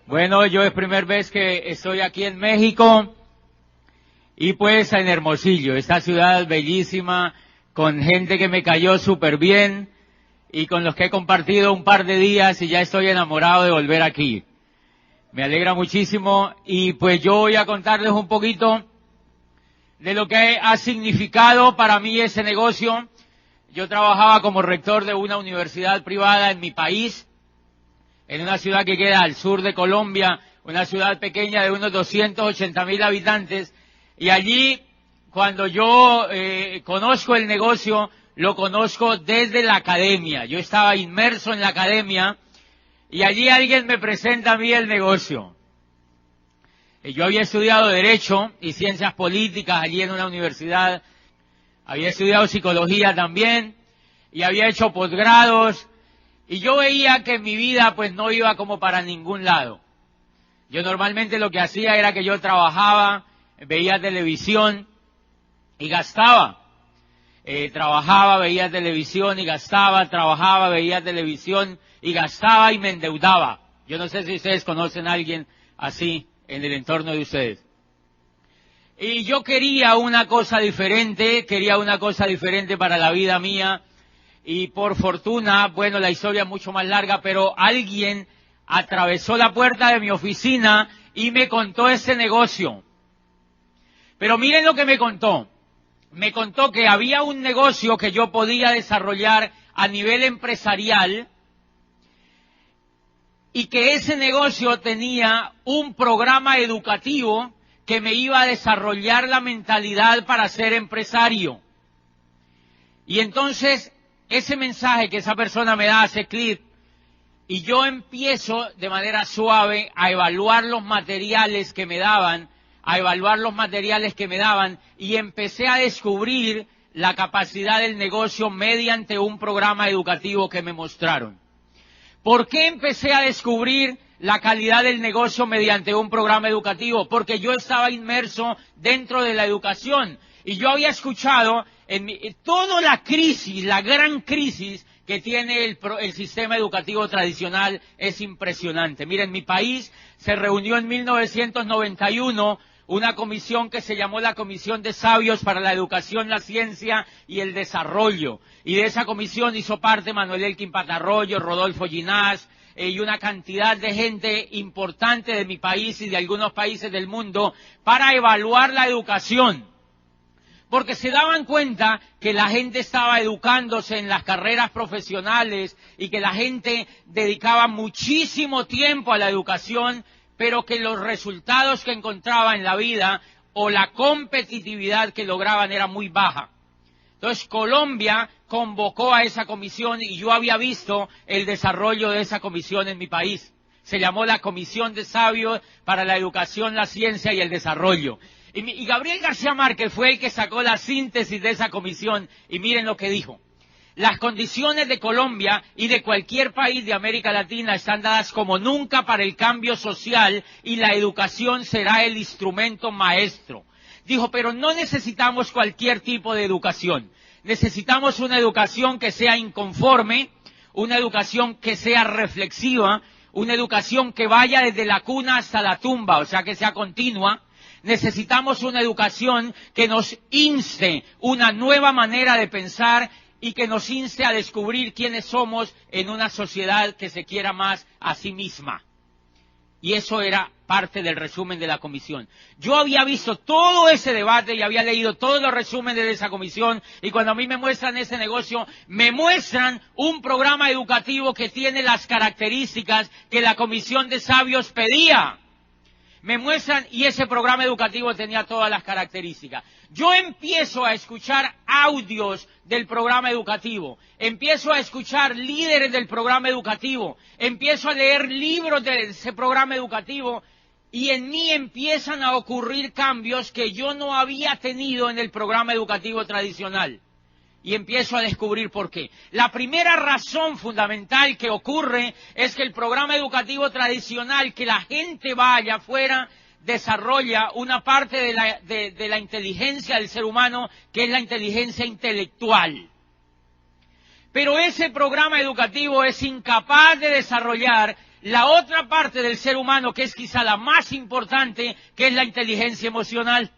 Bueno, yo es primera vez que estoy aquí en México y pues en Hermosillo, esta ciudad bellísima, con gente que me cayó súper bien y con los que he compartido un par de días y ya estoy enamorado de volver aquí. Me alegra muchísimo y pues yo voy a contarles un poquito de lo que ha significado para mí ese negocio. Yo trabajaba como rector de una universidad privada en mi país, en una ciudad que queda al sur de Colombia, una ciudad pequeña de unos 280,000 habitantes, y allí, cuando yo conozco el negocio, lo conozco desde la academia. Yo estaba inmerso en la academia, y allí alguien me presenta a mí el negocio. Yo había estudiado Derecho y Ciencias Políticas allí en una universidad, había estudiado Psicología también, y había hecho posgrados, y yo veía que mi vida pues no iba como para ningún lado. Yo normalmente lo que hacía era que yo trabajaba, veía televisión y gastaba. Trabajaba, veía televisión y gastaba, trabajaba, veía televisión y gastaba y me endeudaba. Yo no sé si ustedes conocen a alguien así en el entorno de ustedes. Y yo quería una cosa diferente para la vida mía. Y por fortuna, bueno, la historia es mucho más larga, pero alguien atravesó la puerta de mi oficina y me contó ese negocio. Pero miren lo que me contó. Me contó que había un negocio que yo podía desarrollar a nivel empresarial y que ese negocio tenía un programa educativo que me iba a desarrollar la mentalidad para ser empresario. Y entonces, ese mensaje que esa persona me da hace clic, y yo empiezo de manera suave a evaluar los materiales que me daban, y empecé a descubrir la capacidad del negocio mediante un programa educativo que me mostraron. ¿Por qué empecé a descubrir la calidad del negocio mediante un programa educativo? Porque yo estaba inmerso dentro de la educación y yo había escuchado toda la crisis, la gran crisis que tiene el sistema educativo tradicional es impresionante. Miren, mi país se reunió en 1991 una comisión que se llamó la Comisión de Sabios para la Educación, la Ciencia y el Desarrollo. Y de esa comisión hizo parte Manuel Elkin Patarroyo, Rodolfo Ginás, y una cantidad de gente importante de mi país y de algunos países del mundo para evaluar la educación. Porque se daban cuenta que la gente estaba educándose en las carreras profesionales y que la gente dedicaba muchísimo tiempo a la educación, pero que los resultados que encontraba en la vida o la competitividad que lograban era muy baja. Entonces Colombia convocó a esa comisión y yo había visto el desarrollo de esa comisión en mi país. Se llamó la Comisión de Sabios para la Educación, la Ciencia y el Desarrollo. Y Gabriel García Márquez fue el que sacó la síntesis de esa comisión y miren lo que dijo. Las condiciones de Colombia y de cualquier país de América Latina están dadas como nunca para el cambio social y la educación será el instrumento maestro. Dijo, pero no necesitamos cualquier tipo de educación. Necesitamos una educación que sea inconforme, una educación que sea reflexiva, una educación que vaya desde la cuna hasta la tumba, o sea que sea continua. Necesitamos una educación que nos inste una nueva manera de pensar y que nos inste a descubrir quiénes somos en una sociedad que se quiera más a sí misma. Y eso era parte del resumen de la comisión. Yo había visto todo ese debate y había leído todos los resúmenes de esa comisión y cuando a mí me muestran ese negocio, me muestran un programa educativo que tiene las características que la Comisión de Sabios pedía. Me muestran y ese programa educativo tenía todas las características. Yo empiezo a escuchar audios del programa educativo, empiezo a escuchar líderes del programa educativo, empiezo a leer libros de ese programa educativo y en mí empiezan a ocurrir cambios que yo no había tenido en el programa educativo tradicional. Y empiezo a descubrir por qué. La primera razón fundamental que ocurre es que el programa educativo tradicional, que la gente va allá afuera, desarrolla una parte de la inteligencia del ser humano, que es la inteligencia intelectual. Pero ese programa educativo es incapaz de desarrollar la otra parte del ser humano que es quizá la más importante, que es la inteligencia emocional.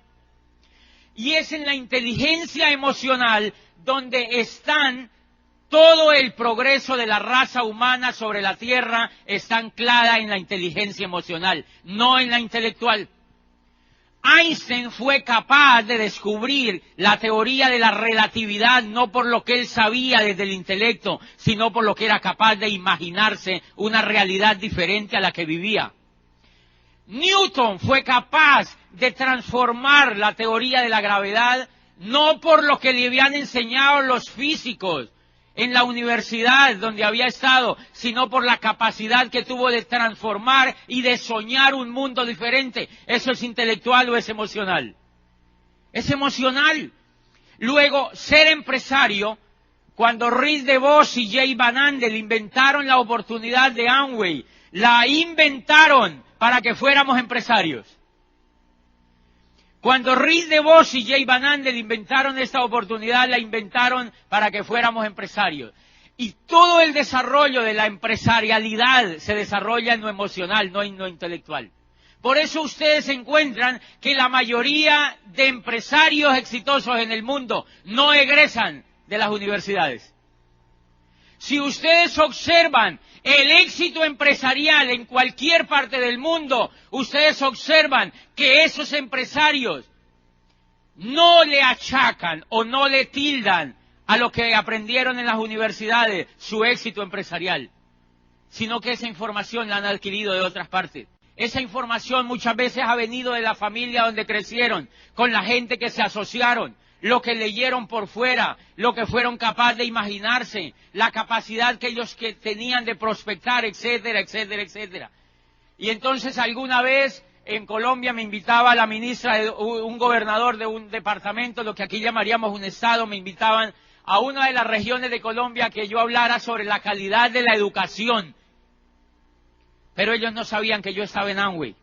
Y es en la inteligencia emocional donde están todo el progreso de la raza humana sobre la Tierra, está anclada en la inteligencia emocional, no en la intelectual. Einstein fue capaz de descubrir la teoría de la relatividad no por lo que él sabía desde el intelecto, sino por lo que era capaz de imaginarse una realidad diferente a la que vivía. Newton fue capaz de transformar la teoría de la gravedad no por lo que le habían enseñado los físicos en la universidad donde había estado, sino por la capacidad que tuvo de transformar y de soñar un mundo diferente. ¿Eso es intelectual o es emocional? Es emocional. Luego, ser empresario, cuando Rhys DeVos y Jay Van Andel inventaron la oportunidad de Amway, la inventaron para que fuéramos empresarios. Cuando Rhys DeVos y Jay Van Andel inventaron esta oportunidad, la inventaron para que fuéramos empresarios. Y todo el desarrollo de la empresarialidad se desarrolla en lo emocional, no en lo intelectual. Por eso ustedes encuentran que la mayoría de empresarios exitosos en el mundo no egresan de las universidades. Si ustedes observan el éxito empresarial en cualquier parte del mundo, ustedes observan que esos empresarios no le achacan o no le tildan a lo que aprendieron en las universidades su éxito empresarial, sino que esa información la han adquirido de otras partes. Esa información muchas veces ha venido de la familia donde crecieron, con la gente que se asociaron, lo que leyeron por fuera, lo que fueron capaces de imaginarse, la capacidad que ellos tenían de prospectar, etcétera, etcétera, etcétera. Y entonces alguna vez en Colombia me invitaba la ministra, un gobernador de un departamento, lo que aquí llamaríamos un estado, me invitaban a una de las regiones de Colombia que yo hablara sobre la calidad de la educación. Pero ellos no sabían que yo estaba en Amway.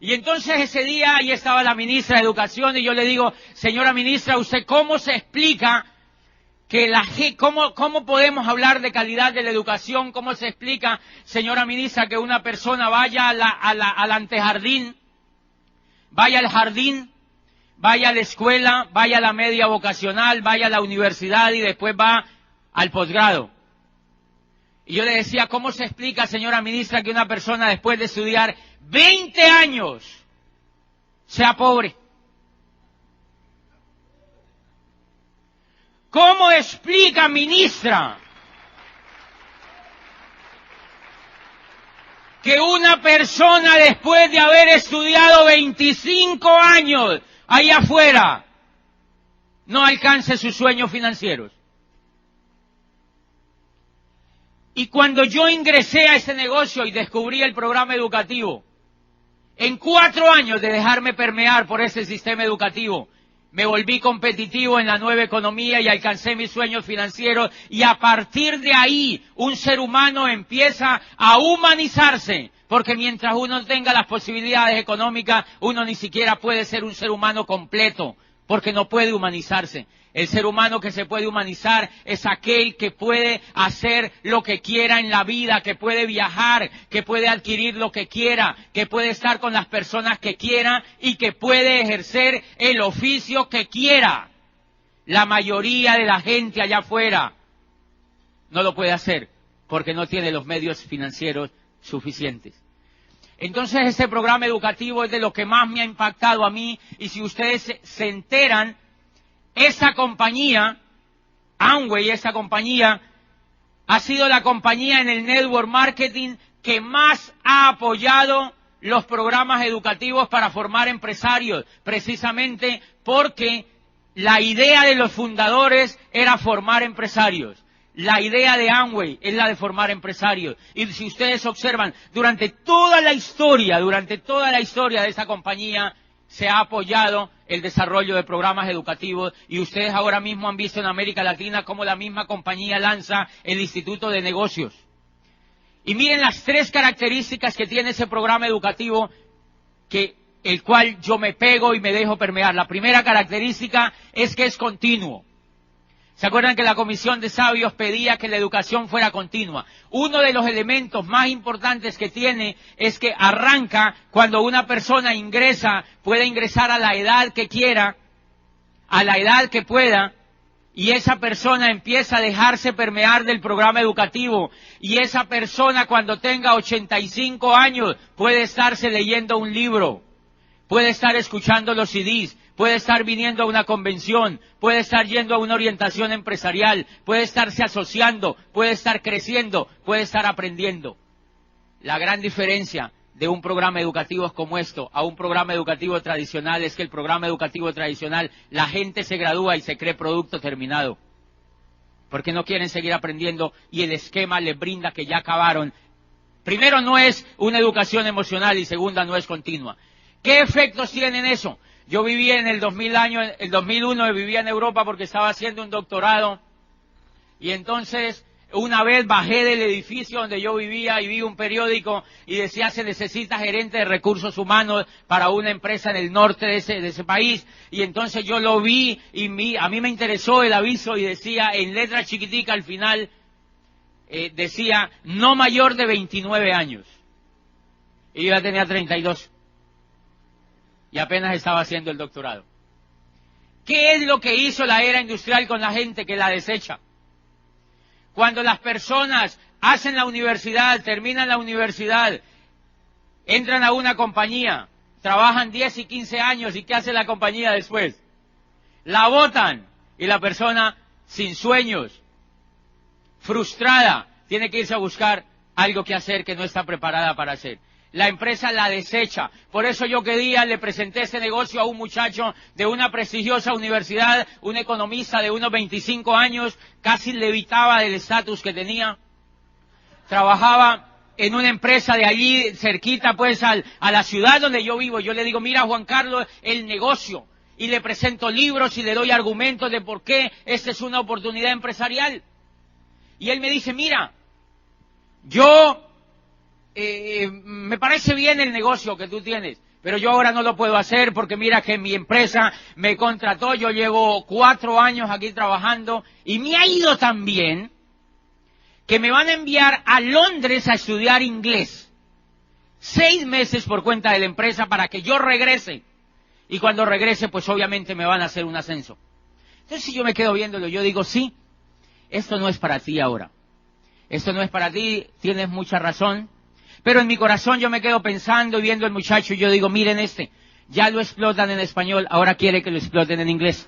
Y entonces ese día ahí estaba la ministra de Educación y yo le digo, señora ministra, ¿usted cómo se explica que cómo podemos hablar de calidad de la educación? ¿Cómo se explica, señora ministra, que una persona vaya al antejardín, vaya al jardín, vaya a la escuela, vaya a la media vocacional, vaya a la universidad y después va al posgrado? Y yo le decía, ¿cómo se explica, señora ministra, que una persona después de estudiar 20 años sea pobre? ¿Cómo explica, ministra, que una persona después de haber estudiado 25 años ahí afuera no alcance sus sueños financieros? Y cuando yo ingresé a ese negocio y descubrí el programa educativo, en 4 años de dejarme permear por ese sistema educativo, me volví competitivo en la nueva economía y alcancé mis sueños financieros, y a partir de ahí un ser humano empieza a humanizarse, porque mientras uno tenga las posibilidades económicas, uno ni siquiera puede ser un ser humano completo, porque no puede humanizarse. El ser humano que se puede humanizar es aquel que puede hacer lo que quiera en la vida, que puede viajar, que puede adquirir lo que quiera, que puede estar con las personas que quiera y que puede ejercer el oficio que quiera. La mayoría de la gente allá afuera no lo puede hacer porque no tiene los medios financieros suficientes. Entonces este programa educativo es de lo que más me ha impactado a mí, y si ustedes se enteran, esa compañía, Amway, esa compañía ha sido la compañía en el network marketing que más ha apoyado los programas educativos para formar empresarios, precisamente porque la idea de los fundadores era formar empresarios. La idea de Amway es la de formar empresarios. Y si ustedes observan, durante toda la historia de esa compañía, se ha apoyado el desarrollo de programas educativos, y ustedes ahora mismo han visto en América Latina cómo la misma compañía lanza el Instituto de Negocios. Y miren las 3 características que tiene ese programa educativo, el cual yo me pego y me dejo permear. La primera característica es que es continuo. ¿Se acuerdan que la Comisión de Sabios pedía que la educación fuera continua? Uno de los elementos más importantes que tiene es que arranca cuando una persona ingresa, puede ingresar a la edad que quiera, a la edad que pueda, y esa persona empieza a dejarse permear del programa educativo, y esa persona cuando tenga 85 años puede estarse leyendo un libro, puede estar escuchando los CDs, puede estar viniendo a una convención, puede estar yendo a una orientación empresarial, puede estarse asociando, puede estar creciendo, puede estar aprendiendo. La gran diferencia de un programa educativo como esto a un programa educativo tradicional es que el programa educativo tradicional, la gente se gradúa y se cree producto terminado, porque no quieren seguir aprendiendo y el esquema les brinda que ya acabaron. Primero, no es una educación emocional y segunda, no es continua. ¿Qué efectos tienen eso? Yo vivía en el 2001 vivía en Europa porque estaba haciendo un doctorado y entonces una vez bajé del edificio donde yo vivía y vi un periódico y decía se necesita gerente de recursos humanos para una empresa en el norte de ese país, y entonces yo lo vi y a mí me interesó el aviso y decía en letra chiquitica al final, decía no mayor de 29 años y yo ya tenía 32 y apenas estaba haciendo el doctorado. ¿Qué es lo que hizo la era industrial con la gente que la desecha? Cuando las personas hacen la universidad, terminan la universidad, entran a una compañía, trabajan 10 y 15 años, ¿y qué hace la compañía después? La botan, y la persona sin sueños, frustrada, tiene que irse a buscar algo que hacer que no está preparada para hacer. La empresa la desecha. Por eso yo que día le presenté ese negocio a un muchacho de una prestigiosa universidad, un economista de unos 25 años, casi levitaba del estatus que tenía. Trabajaba en una empresa de allí, cerquita pues a la ciudad donde yo vivo. Yo le digo, mira Juan Carlos, el negocio. Y le presento libros y le doy argumentos de por qué esta es una oportunidad empresarial. Y él me dice, mira, yo... me parece bien el negocio que tú tienes, pero yo ahora no lo puedo hacer porque mira que mi empresa me contrató, yo llevo 4 años aquí trabajando y me ha ido tan bien que me van a enviar a Londres a estudiar inglés. 6 meses por cuenta de la empresa para que yo regrese. Y cuando regrese, pues obviamente me van a hacer un ascenso. Entonces si yo me quedo viéndolo, yo digo, sí, esto no es para ti ahora. Esto no es para ti, tienes mucha razón. Pero en mi corazón yo me quedo pensando y viendo al muchacho y yo digo, miren ya lo explotan en español, ahora quiere que lo exploten en inglés.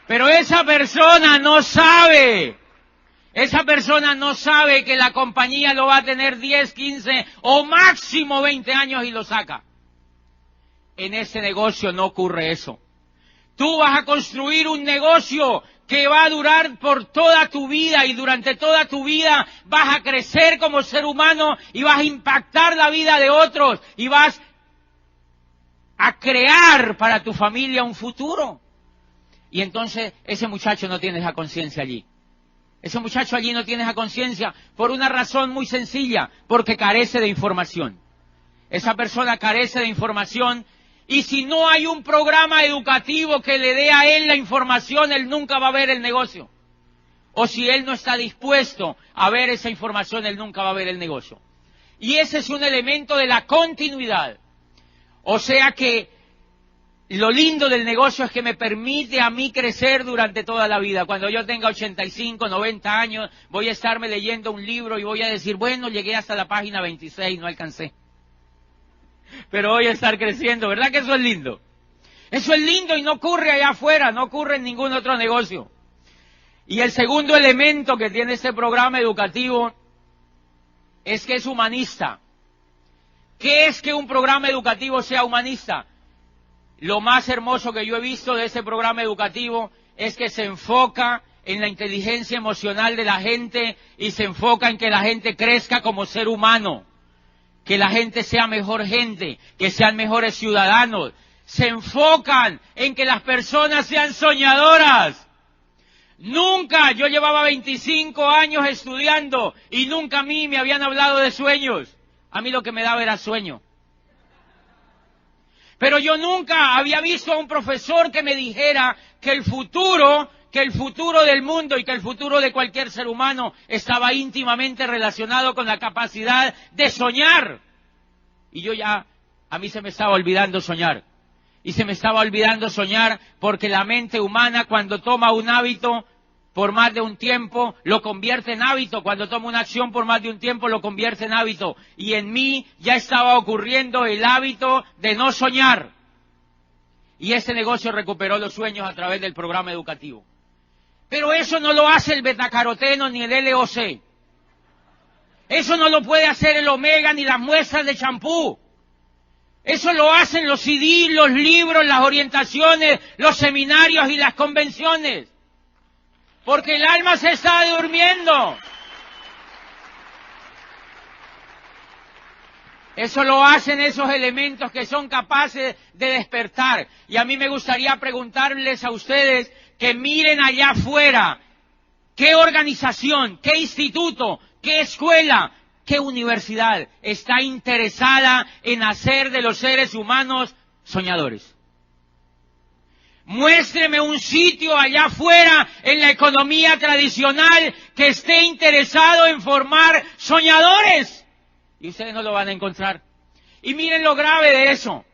Pero esa persona no sabe que la compañía lo va a tener 10, 15 o máximo 20 años y lo saca. En ese negocio no ocurre eso. Tú vas a construir un negocio que va a durar por toda tu vida y durante toda tu vida vas a crecer como ser humano y vas a impactar la vida de otros y vas a crear para tu familia un futuro. Y entonces ese muchacho no tiene esa conciencia allí. Ese muchacho allí no tiene esa conciencia por una razón muy sencilla, porque carece de información. Esa persona carece de información. Y si no hay un programa educativo que le dé a él la información, él nunca va a ver el negocio. O si él no está dispuesto a ver esa información, él nunca va a ver el negocio. Y ese es un elemento de la continuidad. O sea que lo lindo del negocio es que me permite a mí crecer durante toda la vida. Cuando yo tenga 85, 90 años, voy a estarme leyendo un libro y voy a decir, bueno, llegué hasta la página 26, no alcancé. Pero voy a estar creciendo, ¿verdad que eso es lindo? Eso es lindo y no ocurre allá afuera, no ocurre en ningún otro negocio. Y el segundo elemento que tiene este programa educativo es que es humanista. ¿Qué es que un programa educativo sea humanista? Lo más hermoso que yo he visto de este programa educativo es que se enfoca en la inteligencia emocional de la gente y se enfoca en que la gente crezca como ser humano. Que la gente sea mejor gente, que sean mejores ciudadanos. Se enfocan en que las personas sean soñadoras. Nunca, yo llevaba 25 años estudiando y nunca a mí me habían hablado de sueños. A mí lo que me daba era sueño. Pero yo nunca había visto a un profesor que me dijera que el futuro del mundo y que el futuro de cualquier ser humano estaba íntimamente relacionado con la capacidad de soñar. Y a mí se me estaba olvidando soñar. Y se me estaba olvidando soñar porque la mente humana, cuando toma un hábito por más de un tiempo, lo convierte en hábito. Cuando toma una acción por más de un tiempo, lo convierte en hábito. Y en mí ya estaba ocurriendo el hábito de no soñar. Y este negocio recuperó los sueños a través del programa educativo. Pero eso no lo hace el betacaroteno ni el LOC. Eso no lo puede hacer el omega ni las muestras de champú. Eso lo hacen los CD, los libros, las orientaciones, los seminarios y las convenciones. Porque el alma se está durmiendo. Eso lo hacen esos elementos que son capaces de despertar. Y a mí me gustaría preguntarles a ustedes que miren allá afuera, ¿qué organización, qué instituto, qué escuela, qué universidad está interesada en hacer de los seres humanos soñadores? Muéstreme un sitio allá afuera en la economía tradicional que esté interesado en formar soñadores. Y ustedes no lo van a encontrar. Y miren lo grave de eso.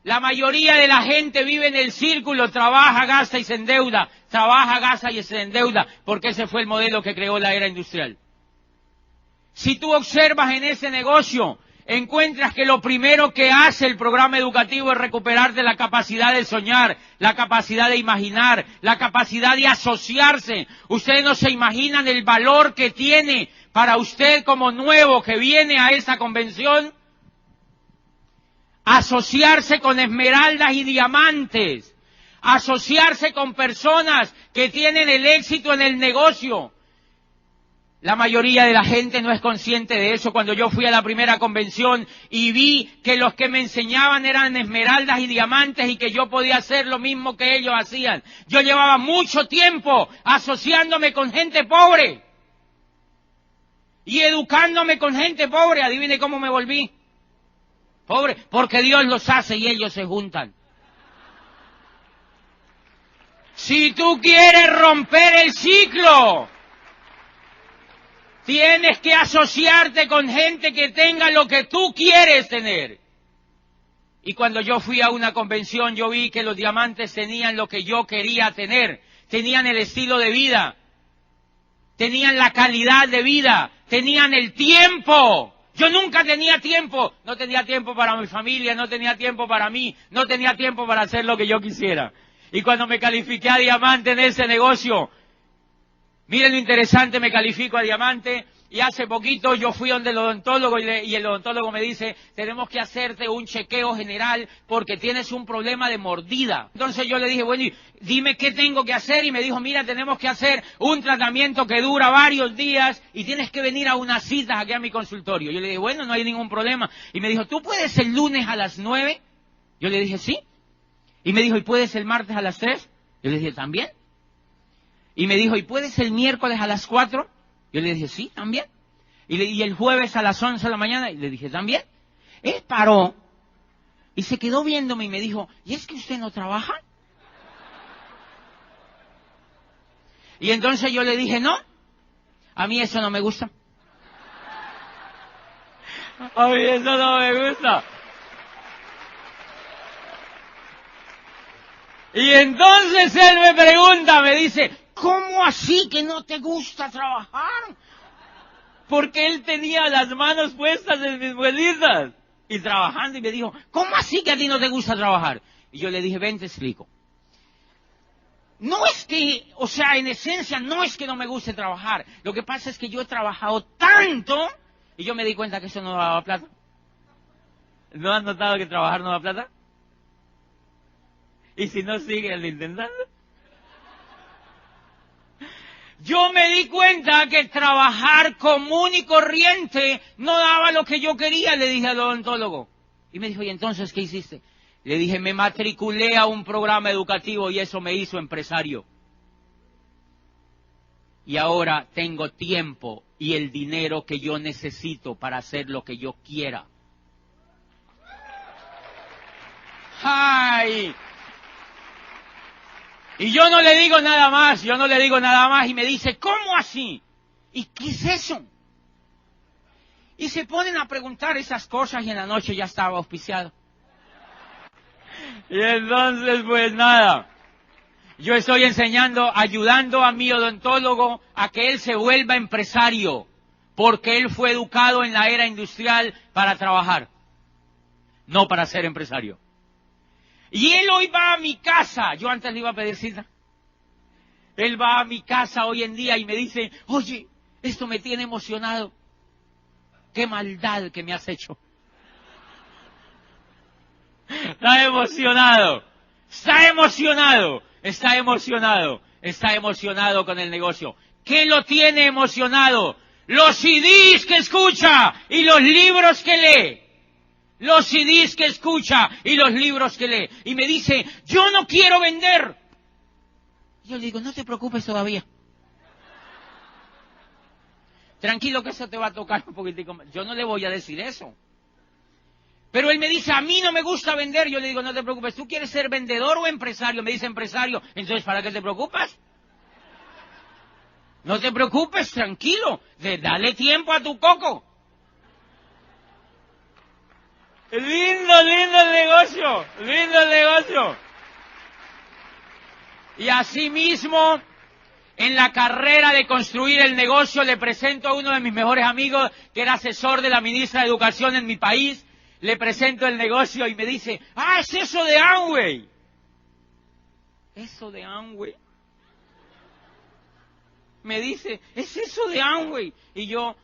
La mayoría de la gente vive en el círculo, trabaja, gasta y se endeuda. Trabaja, gasta y se endeuda, porque ese fue el modelo que creó la era industrial. Si tú observas en ese negocio, encuentras que lo primero que hace el programa educativo es recuperarte la capacidad de soñar, la capacidad de imaginar, la capacidad de asociarse. Ustedes no se imaginan el valor que tiene para usted como nuevo que viene a esa convención, asociarse con esmeraldas y diamantes, asociarse con personas que tienen el éxito en el negocio. La mayoría de la gente no es consciente de eso. Cuando yo fui a la primera convención y vi que los que me enseñaban eran esmeraldas y diamantes y que yo podía hacer lo mismo que ellos hacían. Yo llevaba mucho tiempo asociándome con gente pobre y educándome con gente pobre. Adivine cómo me volví. Pobre, porque Dios los hace y ellos se juntan. Si tú quieres romper el ciclo, tienes que asociarte con gente que tenga lo que tú quieres tener. Y cuando yo fui a una convención, yo vi que los diamantes tenían lo que yo quería tener. Tenían el estilo de vida. Tenían la calidad de vida. Tenían el tiempo. Yo nunca tenía tiempo. No tenía tiempo para mi familia, no tenía tiempo para mí, no tenía tiempo para hacer lo que yo quisiera. Y cuando me califiqué a diamante en ese negocio, miren lo interesante, me califico a diamante y hace poquito yo fui donde el odontólogo y el odontólogo me dice, tenemos que hacerte un chequeo general porque tienes un problema de mordida. Entonces yo le dije, bueno, dime qué tengo que hacer, y me dijo, mira, tenemos que hacer un tratamiento que dura varios días y tienes que venir a unas citas aquí a mi consultorio. Yo le dije, bueno, no hay ningún problema. Y me dijo, ¿tú puedes el lunes a las 9? Yo le dije, sí. Y me dijo, ¿y puedes el martes a las 3? Yo le dije, ¿también? Y me dijo, ¿y puedes el miércoles a las 4? Yo le dije, sí, también. Y el jueves a las 11 de la mañana, y le dije, también. Él paró y se quedó viéndome y me dijo, ¿y es que usted no trabaja? Y entonces yo le dije, no, a mí eso no me gusta. A mí eso no me gusta. Y entonces él me pregunta, me dice, ¿cómo así que no te gusta trabajar? Porque él tenía las manos puestas en mis muelitas y trabajando, y me dijo, ¿cómo así que a ti no te gusta trabajar? Y yo le dije, ven, te explico. No es que, o sea, en esencia no es que no me guste trabajar. Lo que pasa es que yo he trabajado tanto y yo me di cuenta que eso no daba plata. ¿No has notado que trabajar no da plata? Y si no, siguen intentando. Yo me di cuenta que trabajar común y corriente no daba lo que yo quería, le dije al odontólogo. Y me dijo, ¿y entonces qué hiciste? Le dije, me matriculé a un programa educativo y eso me hizo empresario. Y ahora tengo tiempo y el dinero que yo necesito para hacer lo que yo quiera. ¡Ay! Y yo no le digo nada más, y me dice, ¿cómo así? ¿Y qué es eso? Y se ponen a preguntar esas cosas y en la noche ya estaba auspiciado. Y entonces, pues nada, yo estoy ayudando a mi odontólogo a que él se vuelva empresario, porque él fue educado en la era industrial para trabajar, no para ser empresario. Y él hoy va a mi casa, yo antes le iba a pedir cita, él va a mi casa hoy en día y me dice, oye, esto me tiene emocionado, qué maldad que me has hecho. Está emocionado con el negocio. ¿Qué lo tiene emocionado? Los CDs que escucha y los libros que lee. Los CDs que escucha y los libros que lee. Y me dice, yo no quiero vender. Yo le digo, no te preocupes todavía. Tranquilo que eso te va a tocar un poquitico más. Yo no le voy a decir eso. Pero él me dice, a mí no me gusta vender. Yo le digo, no te preocupes, ¿tú quieres ser vendedor o empresario? Me dice empresario. Entonces, ¿para qué te preocupas? No te preocupes, tranquilo. Dale tiempo a tu coco. Lindo el negocio. Y así mismo, en la carrera de construir el negocio, le presento a uno de mis mejores amigos, que era asesor de la ministra de Educación en mi país. Le presento el negocio y me dice, es eso de Amway. ¿Eso de Amway? Me dice, es eso de Amway. Y yo,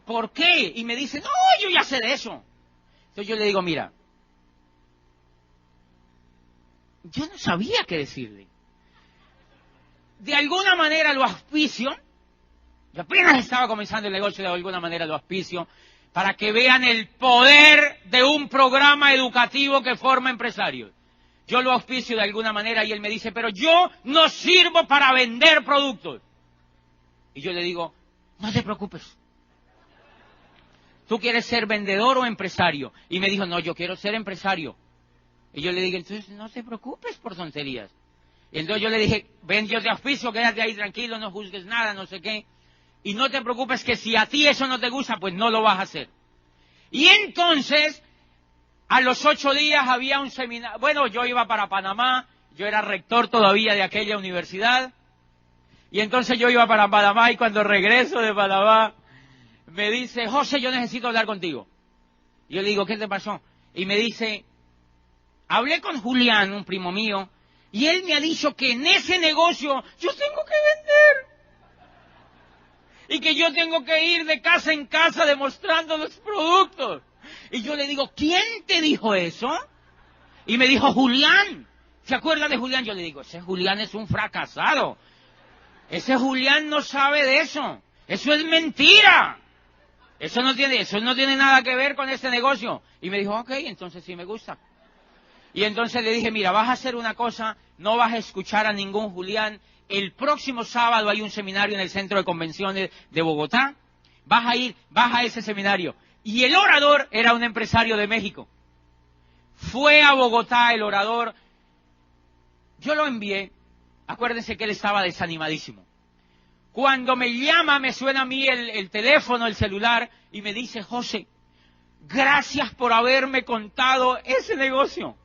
¿por qué? Y me dice, no, yo ya sé de eso. Entonces yo le digo, mira, yo no sabía qué decirle. De alguna manera lo auspicio. Yo apenas estaba comenzando el negocio, de alguna manera lo auspicio, para que vean el poder de un programa educativo que forma empresarios. Yo lo auspicio de alguna manera y él me dice, pero yo no sirvo para vender productos. Y yo le digo, no te preocupes. ¿Tú quieres ser vendedor o empresario? Y me dijo, no, yo quiero ser empresario. Y yo le dije, entonces no te preocupes por tonterías. Y entonces yo le dije, ven, yo te auspicio, quédate ahí tranquilo, no juzgues nada, no sé qué. Y no te preocupes que si a ti eso no te gusta, pues no lo vas a hacer. Y entonces, a los 8 días había un seminario. Bueno, yo iba para Panamá, yo era rector todavía de aquella universidad. Y entonces yo iba para Panamá y cuando regreso de Panamá, me dice, José, yo necesito hablar contigo. Y yo le digo, ¿qué te pasó? Y me dice, hablé con Julián, un primo mío, y él me ha dicho que en ese negocio yo tengo que vender. Y que yo tengo que ir de casa en casa demostrando los productos. Y yo le digo, ¿quién te dijo eso? Y me dijo, Julián. ¿Se acuerda de Julián? Yo le digo, ese Julián es un fracasado. Ese Julián no sabe de eso. Eso es mentira. Eso no tiene nada que ver con este negocio. Y me dijo, ok, entonces sí me gusta. Y entonces le dije, mira, vas a hacer una cosa, no vas a escuchar a ningún Julián. El próximo sábado hay un seminario en el Centro de Convenciones de Bogotá. Vas a ese seminario. Y el orador era un empresario de México. Fue a Bogotá el orador. Yo lo envié. Acuérdense que él estaba desanimadísimo. Cuando me llama, me suena a mí el teléfono, el celular, y me dice, José, gracias por haberme contado ese negocio.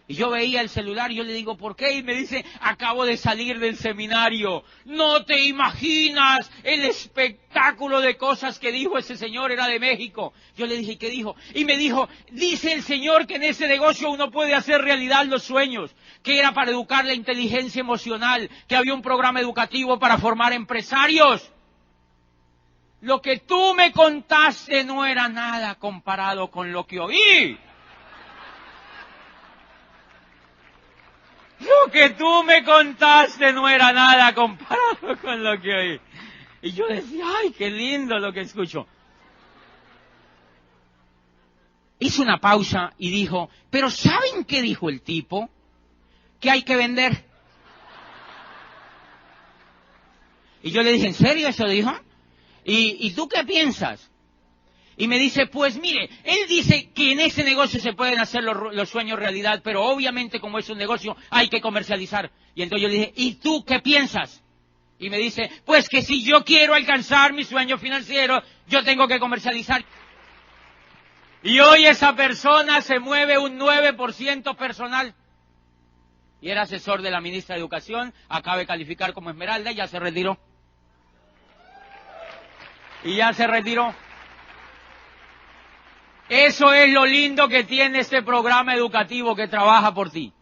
Y yo veía el celular y yo le digo, ¿por qué? Y me dice, acabo de salir del seminario. No te imaginas el espectáculo de cosas que dijo ese señor, era de México. Yo le dije, ¿qué dijo? Y me dijo, dice el señor que en ese negocio uno puede hacer realidad los sueños, que era para educar la inteligencia emocional, que había un programa educativo para formar empresarios. Lo que tú me contaste no era nada comparado con lo que oí. Lo que tú me contaste no era nada comparado con lo que oí. Y yo decía, ay, qué lindo lo que escucho. Hizo una pausa y dijo, pero ¿saben qué dijo el tipo? Que hay que vender. Y yo le dije, ¿en serio eso dijo? ¿Y tú qué piensas? Y me dice, pues mire, él dice que en ese negocio se pueden hacer los sueños realidad, pero obviamente como es un negocio hay que comercializar. Y entonces yo le dije, ¿y tú qué piensas? Y me dice, pues que si yo quiero alcanzar mi sueño financiero, yo tengo que comercializar. Y hoy esa persona se mueve un 9% personal. Y era asesor de la ministra de Educación, acaba de calificar como Esmeralda y ya se retiró. Y ya se retiró. Eso es lo lindo que tiene este programa educativo que trabaja por ti.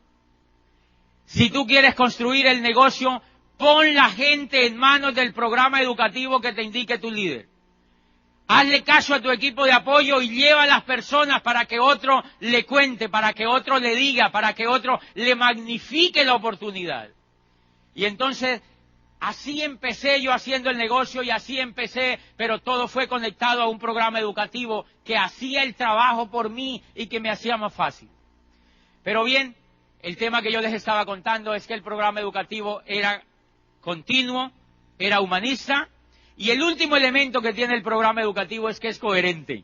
Si tú quieres construir el negocio, pon la gente en manos del programa educativo que te indique tu líder. Hazle caso a tu equipo de apoyo y lleva a las personas para que otro le cuente, para que otro le diga, para que otro le magnifique la oportunidad. Y entonces, así empecé yo haciendo el negocio y así empecé, pero todo fue conectado a un programa educativo que hacía el trabajo por mí y que me hacía más fácil. Pero bien, el tema que yo les estaba contando es que el programa educativo era continuo, era humanista, y el último elemento que tiene el programa educativo es que es coherente.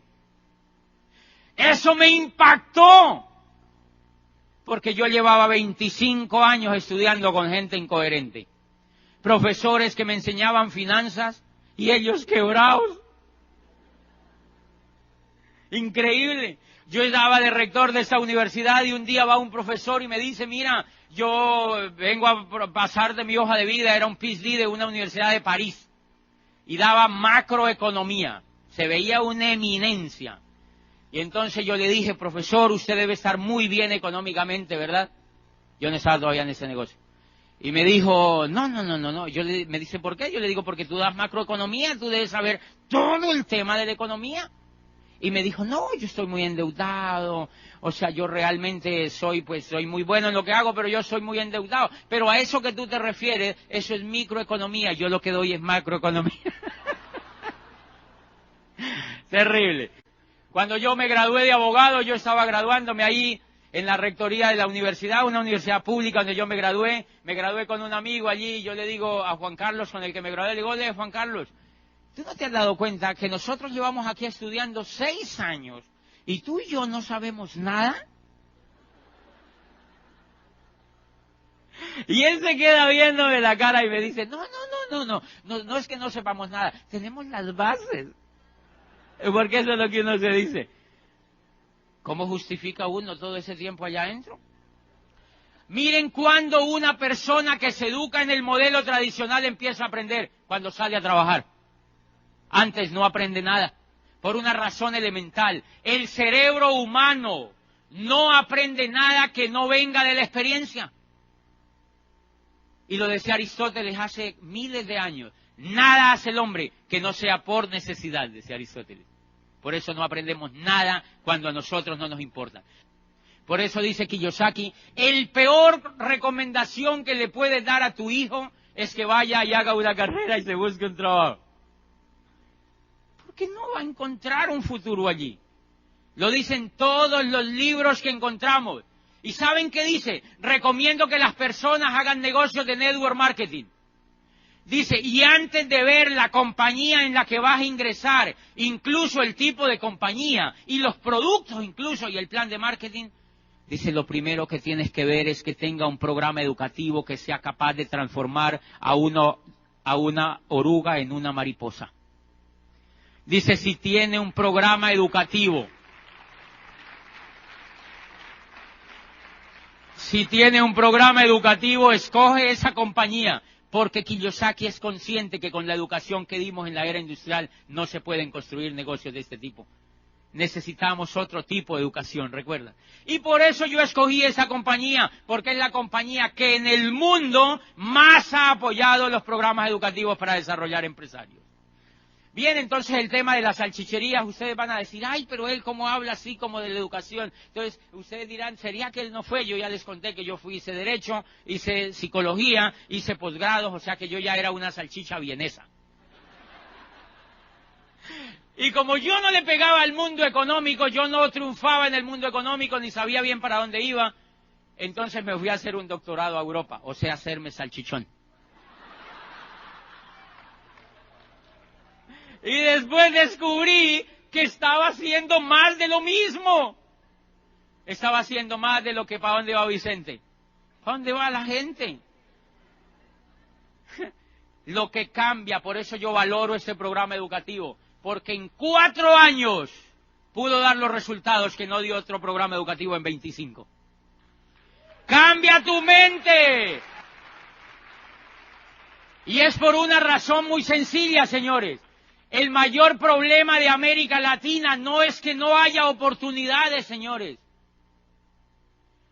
Eso me impactó, porque yo llevaba 25 años estudiando con gente incoherente. Profesores que me enseñaban finanzas y ellos quebrados. Increíble. Yo estaba de rector de esta universidad y un día va un profesor y me dice, mira, yo vengo a pasar de mi hoja de vida, era un PhD de una universidad de París y daba macroeconomía, se veía una eminencia. Y entonces yo le dije, profesor, usted debe estar muy bien económicamente, ¿verdad? Yo no estaba todavía en ese negocio. Y me dijo, no. Me dice, ¿por qué? Yo le digo, porque tú das macroeconomía, tú debes saber todo el tema de la economía. Y me dijo, no, yo estoy muy endeudado, o sea, yo realmente soy muy bueno en lo que hago, pero yo soy muy endeudado. Pero a eso que tú te refieres, eso es microeconomía, yo lo que doy es macroeconomía. Terrible. Cuando yo me gradué de abogado, yo estaba graduándome ahí en la rectoría de la universidad, una universidad pública donde yo me gradué con un amigo allí, y yo le digo a Juan Carlos, con el que me gradué, le digo, oye, Juan Carlos, ¿tú no te has dado cuenta que nosotros llevamos aquí estudiando 6 años y tú y yo no sabemos nada? Y él se queda viéndome la cara y me dice, no es que no sepamos nada, tenemos las bases. Porque eso es lo que uno se dice. ¿Cómo justifica uno todo ese tiempo allá adentro? Miren cuando una persona que se educa en el modelo tradicional empieza a aprender, cuando sale a trabajar. Antes no aprende nada, por una razón elemental. El cerebro humano no aprende nada que no venga de la experiencia. Y lo decía Aristóteles hace miles de años. Nada hace el hombre que no sea por necesidad, decía Aristóteles. Por eso no aprendemos nada cuando a nosotros no nos importa. Por eso dice Kiyosaki, el peor recomendación que le puedes dar a tu hijo es que vaya y haga una carrera y se busque un trabajo. Que no va a encontrar un futuro allí. Lo dicen todos los libros que encontramos. ¿Y saben qué dice? Recomiendo que las personas hagan negocios de network marketing. Dice, y antes de ver la compañía en la que vas a ingresar, incluso el tipo de compañía y los productos incluso y el plan de marketing, dice, lo primero que tienes que ver es que tenga un programa educativo que sea capaz de transformar a una oruga en una mariposa. Dice, si tiene un programa educativo, escoge esa compañía, porque Kiyosaki es consciente que con la educación que dimos en la era industrial no se pueden construir negocios de este tipo. Necesitamos otro tipo de educación, recuerda. Y por eso yo escogí esa compañía, porque es la compañía que en el mundo más ha apoyado los programas educativos para desarrollar empresarios. Bien, entonces el tema de las salchicherías, ustedes van a decir, ay, pero él cómo habla así como de la educación. Entonces, ustedes dirán, ¿sería que él no fue? Yo ya les conté que yo hice Derecho, hice Psicología, hice posgrados, o sea que yo ya era una salchicha vienesa. Y como yo no le pegaba al mundo económico, yo no triunfaba en el mundo económico, ni sabía bien para dónde iba, entonces me fui a hacer un doctorado a Europa, o sea, hacerme salchichón. Y después descubrí que estaba haciendo más de lo mismo. Estaba haciendo más de lo que ¿para dónde va Vicente? ¿Para dónde va la gente? Lo que cambia, por eso yo valoro este programa educativo, porque en 4 años pudo dar los resultados que no dio otro programa educativo en 25. ¡Cambia tu mente! Y es por una razón muy sencilla, señores. El mayor problema de América Latina no es que no haya oportunidades, señores.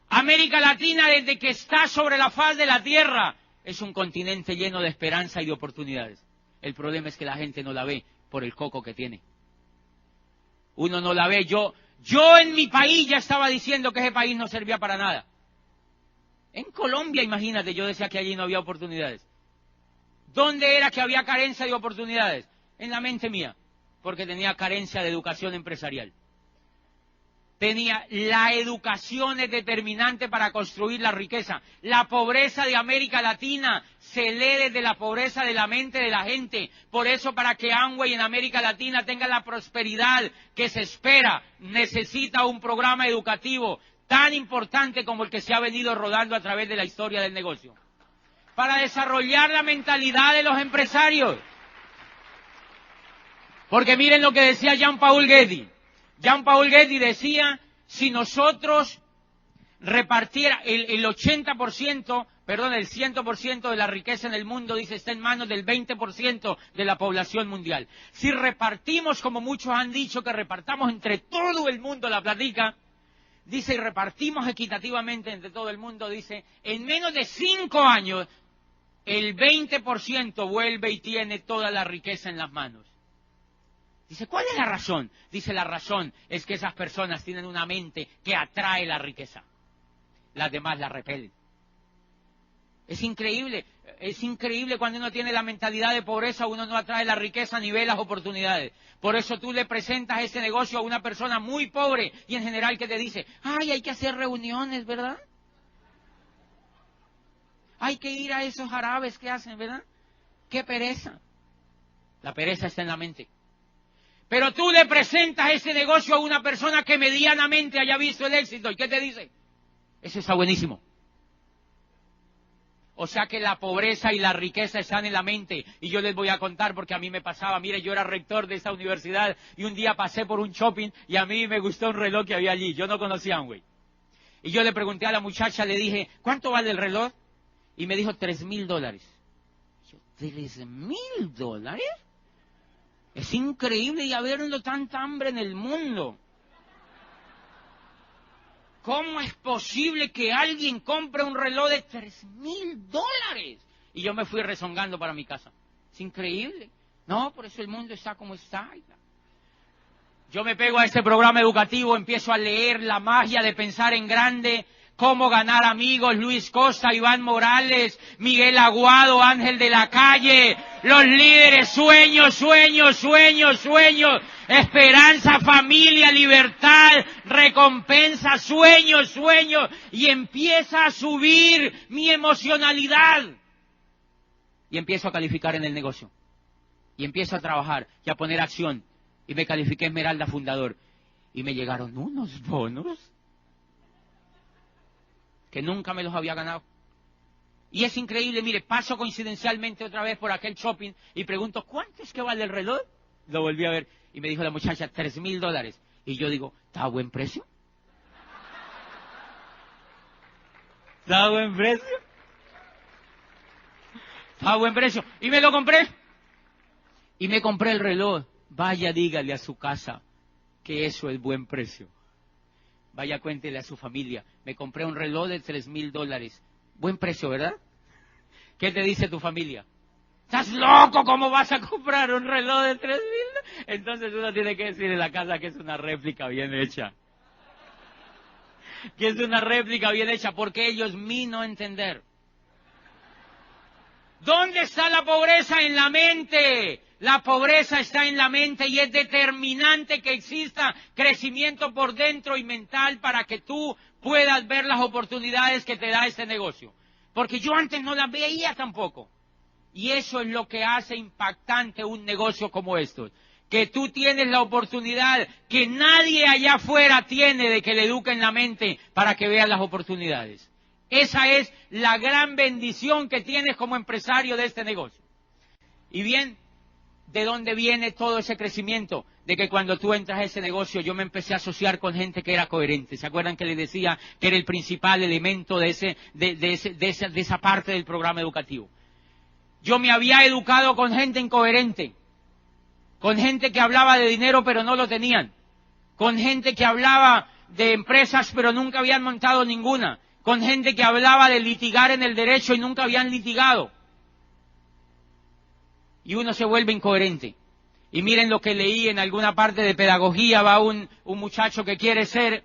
América Latina, desde que está sobre la faz de la tierra, es un continente lleno de esperanza y de oportunidades. El problema es que la gente no la ve por el coco que tiene. Uno no la ve. Yo en mi país ya estaba diciendo que ese país no servía para nada. En Colombia, imagínate, yo decía que allí no había oportunidades. ¿Dónde era que había carencia de oportunidades? En la mente mía, porque tenía carencia de educación empresarial. La educación es determinante para construir la riqueza. La pobreza de América Latina se lee desde la pobreza de la mente de la gente. Por eso, para que Amway en América Latina tenga la prosperidad que se espera, necesita un programa educativo tan importante como el que se ha venido rodando a través de la historia del negocio, para desarrollar la mentalidad de los empresarios. Porque miren lo que decía Jean-Paul Getty. Jean-Paul Getty decía, si nosotros repartiera el 100% de la riqueza en el mundo, dice, está en manos del 20% de la población mundial. Si repartimos, como muchos han dicho, que repartamos entre todo el mundo la platica, dice, y repartimos equitativamente entre todo el mundo, dice, en menos de 5 años, el 20% vuelve y tiene toda la riqueza en las manos. Dice, ¿cuál es la razón? Dice, la razón es que esas personas tienen una mente que atrae la riqueza. Las demás la repelen. Es increíble cuando uno tiene la mentalidad de pobreza, uno no atrae la riqueza ni ve las oportunidades. Por eso tú le presentas ese negocio a una persona muy pobre y en general que te dice, ay, hay que hacer reuniones, ¿verdad? Hay que ir a esos árabes que hacen, ¿verdad? ¡Qué pereza! La pereza está en la mente. Pero tú le presentas ese negocio a una persona que medianamente haya visto el éxito. ¿Y qué te dice? Eso está buenísimo. O sea que la pobreza y la riqueza están en la mente. Y yo les voy a contar porque a mí me pasaba. Mire, yo era rector de esta universidad y un día pasé por un shopping y a mí me gustó un reloj que había allí. Yo no conocía a Amway. Y yo le pregunté a la muchacha, le dije, ¿cuánto vale el reloj? Y me dijo, $3,000. Yo, ¿$3,000? Es increíble y habiendo tanta hambre en el mundo. ¿Cómo es posible que alguien compre un reloj de $3,000? Y yo me fui rezongando para mi casa. Es increíble. No, por eso el mundo está como está. Yo me pego a este programa educativo, empiezo a leer La magia de pensar en grande, Cómo ganar amigos, Luis Costa, Iván Morales, Miguel Aguado, Ángel de la Calle, los líderes, sueños, esperanza, familia, libertad, recompensa, sueños, y empieza a subir mi emocionalidad. Y empiezo a calificar en el negocio. Y empiezo a trabajar y a poner acción. Y me califiqué Esmeralda Fundador. Y me llegaron unos bonos que nunca me los había ganado. Y es increíble, mire, paso coincidencialmente otra vez por aquel shopping y pregunto, ¿cuánto es que vale el reloj? Lo volví a ver y me dijo la muchacha, $3,000. Y yo digo, ¿está a buen precio? ¿Está a buen precio? ¿Está a buen precio? Y me lo compré. Y me compré el reloj. Vaya, dígale a su casa que eso es buen precio. Vaya, cuéntele a su familia. Me compré un reloj de $3,000. Buen precio, ¿verdad? ¿Qué te dice tu familia? ¿Estás loco? ¿Cómo vas a comprar un reloj de $3,000? Entonces uno tiene que decir en la casa que es una réplica bien hecha. Que es una réplica bien hecha, porque ellos no entender. ¿Dónde está la pobreza? En la mente. La pobreza está en la mente y es determinante que exista crecimiento por dentro y mental para que tú puedas ver las oportunidades que te da este negocio. Porque yo antes no las veía tampoco. Y eso es lo que hace impactante un negocio como estos. que tú tienes la oportunidad que nadie allá afuera tiene de que le eduquen la mente para que vean las oportunidades. Esa es la gran bendición que tienes como empresario de este negocio. Y bien, ¿de dónde viene todo ese crecimiento? De que cuando tú entras a ese negocio yo me empecé a asociar con gente que era coherente. ¿Se acuerdan que les decía que era el principal elemento de esa parte del programa educativo? Yo me había educado con gente incoherente, con gente que hablaba de dinero pero no lo tenían, con gente que hablaba de empresas pero nunca habían montado ninguna, con gente que hablaba de litigar en el derecho y nunca habían litigado. Y uno se vuelve incoherente. Y miren lo que leí en alguna parte de pedagogía, va un muchacho que quiere ser,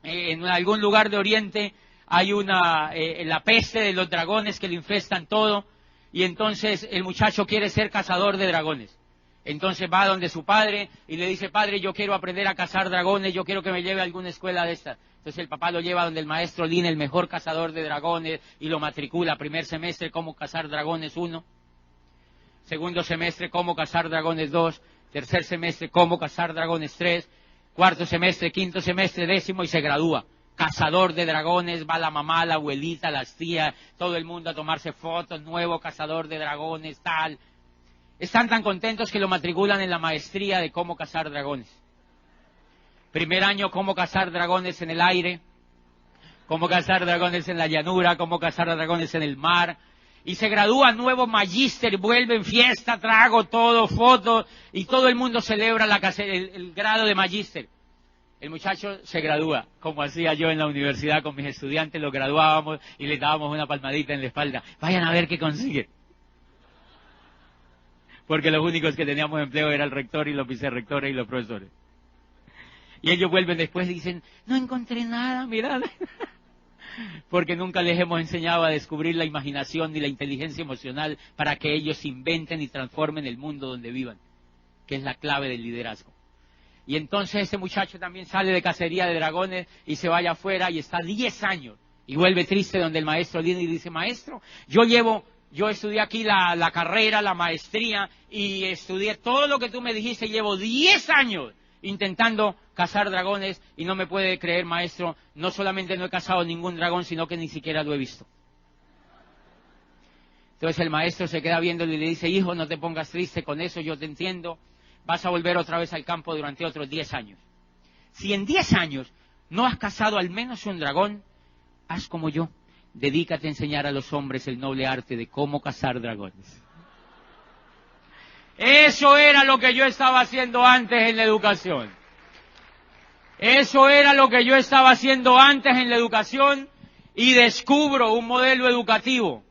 en algún lugar de Oriente, hay la peste de los dragones que le infestan todo, y entonces el muchacho quiere ser cazador de dragones. Entonces va donde su padre y le dice, padre, yo quiero aprender a cazar dragones, yo quiero que me lleve a alguna escuela de estas. Entonces el papá lo lleva donde el maestro Lin, el mejor cazador de dragones, y lo matricula. Primer semestre, cómo cazar dragones 1. Segundo semestre, cómo cazar dragones 2. Tercer semestre, cómo cazar dragones 3. Cuarto semestre, quinto semestre, décimo, y se gradúa. Cazador de dragones, va la mamá, la abuelita, las tías, todo el mundo a tomarse fotos, nuevo cazador de dragones, tal. Están tan contentos que lo matriculan en la maestría de cómo cazar dragones. Primer año, cómo cazar dragones en el aire, cómo cazar dragones en la llanura, cómo cazar dragones en el mar. Y se gradúa nuevo magíster, vuelven fiesta, trago, todo, fotos, y todo el mundo celebra el grado de magíster. El muchacho se gradúa, como hacía yo en la universidad con mis estudiantes, los graduábamos y les dábamos una palmadita en la espalda. Vayan a ver qué consiguen. Porque los únicos que teníamos empleo era el rector y los vicerrectores y los profesores. Y ellos vuelven después y dicen, no encontré nada, mirad. Porque nunca les hemos enseñado a descubrir la imaginación ni la inteligencia emocional para que ellos inventen y transformen el mundo donde vivan, que es la clave del liderazgo. Y entonces ese muchacho también sale de cacería de dragones y se vaya afuera y está 10 años y vuelve triste donde el maestro viene y dice, maestro, yo estudié aquí la carrera, la maestría y estudié todo lo que tú me dijiste y llevo 10 años intentando cazar dragones y no me puede creer, maestro, no solamente no he cazado ningún dragón, sino que ni siquiera lo he visto. Entonces el maestro se queda viéndolo y le dice, hijo, no te pongas triste con eso, yo te entiendo, vas a volver otra vez al campo durante otros 10 años. Si en 10 años no has cazado al menos un dragón, haz como yo, dedícate a enseñar a los hombres el noble arte de cómo cazar dragones. Eso era lo que yo estaba haciendo antes en la educación. Eso era lo que yo estaba haciendo antes en la educación y descubro un modelo educativo.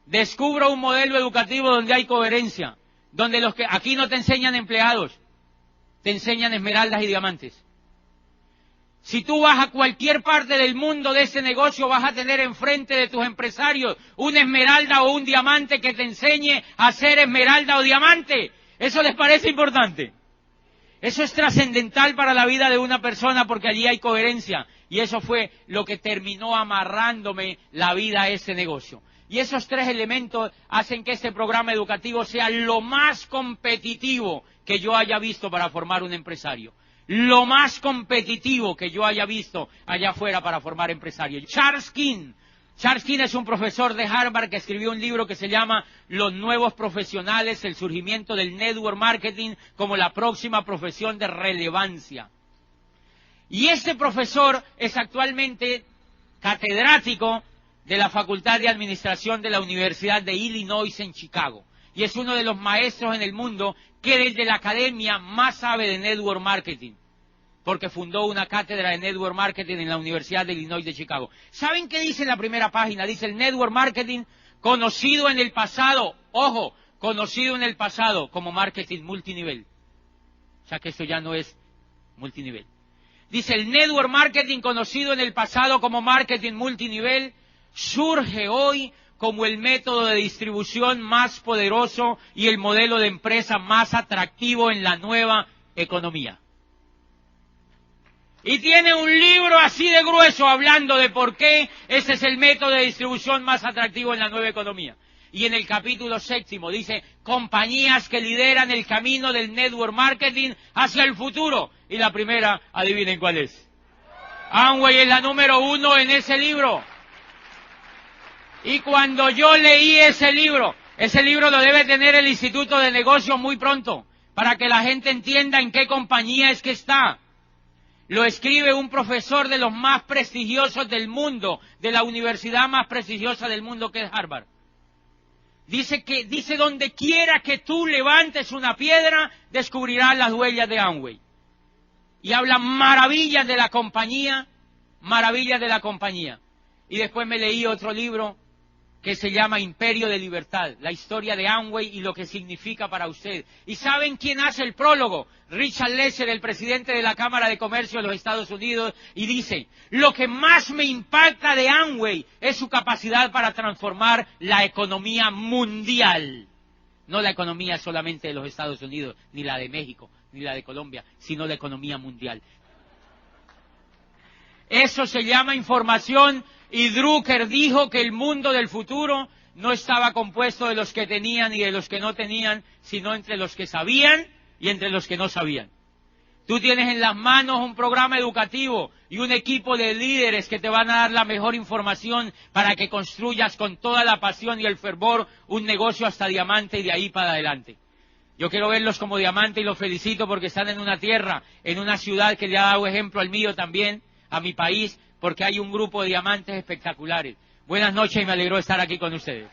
Descubro un modelo educativo donde hay coherencia, donde aquí no te enseñan empleados, te enseñan esmeraldas y diamantes. Si tú vas a cualquier parte del mundo de ese negocio, vas a tener enfrente de tus empresarios una esmeralda o un diamante que te enseñe a ser esmeralda o diamante. ¿Eso les parece importante? Eso es trascendental para la vida de una persona porque allí hay coherencia. Y eso fue lo que terminó amarrándome la vida a ese negocio. Y esos 3 elementos hacen que este programa educativo sea lo más competitivo que yo haya visto para formar un empresario. Lo más competitivo que yo haya visto allá afuera para formar empresarios. Charles King es un profesor de Harvard que escribió un libro que se llama Los nuevos profesionales, el surgimiento del network marketing como la próxima profesión de relevancia. Y este profesor es actualmente catedrático de la Facultad de Administración de la Universidad de Illinois en Chicago. Y es uno de los maestros en el mundo que desde la academia más sabe de network marketing, porque fundó una cátedra de network marketing en la Universidad de Illinois de Chicago. ¿Saben qué dice en la primera página? Dice el network marketing conocido en el pasado, ojo, conocido en el pasado como marketing multinivel. O sea que eso ya no es multinivel. Dice el network marketing conocido en el pasado como marketing multinivel surge hoy como el método de distribución más poderoso y el modelo de empresa más atractivo en la nueva economía. Y tiene un libro así de grueso hablando de por qué ese es el método de distribución más atractivo en la nueva economía. Y en el capítulo 7 dice, compañías que lideran el camino del network marketing hacia el futuro. Y la primera, adivinen cuál es. Amway es la número 1 en ese libro. Y cuando yo leí ese libro lo debe tener el Instituto de Negocios muy pronto, para que la gente entienda en qué compañía es que está. Lo escribe un profesor de los más prestigiosos del mundo, de la universidad más prestigiosa del mundo, que es Harvard. Dice donde quiera que tú levantes una piedra, descubrirás las huellas de Amway. Y habla maravillas de la compañía, maravillas de la compañía. Y después me leí otro libro que se llama Imperio de Libertad, la historia de Amway y lo que significa para usted. ¿Y saben quién hace el prólogo? Richard Lesser, el presidente de la Cámara de Comercio de los Estados Unidos, y dice, lo que más me impacta de Amway es su capacidad para transformar la economía mundial. No la economía solamente de los Estados Unidos, ni la de México, ni la de Colombia, sino la economía mundial. Eso se llama información. Y Drucker dijo que el mundo del futuro no estaba compuesto de los que tenían y de los que no tenían, sino entre los que sabían y entre los que no sabían. Tú tienes en las manos un programa educativo y un equipo de líderes que te van a dar la mejor información para que construyas con toda la pasión y el fervor un negocio hasta diamante y de ahí para adelante. Yo quiero verlos como diamante y los felicito porque están en una tierra, en una ciudad que le ha dado ejemplo al mío también, a mi país, porque hay un grupo de diamantes espectaculares. Buenas noches y me alegró estar aquí con ustedes.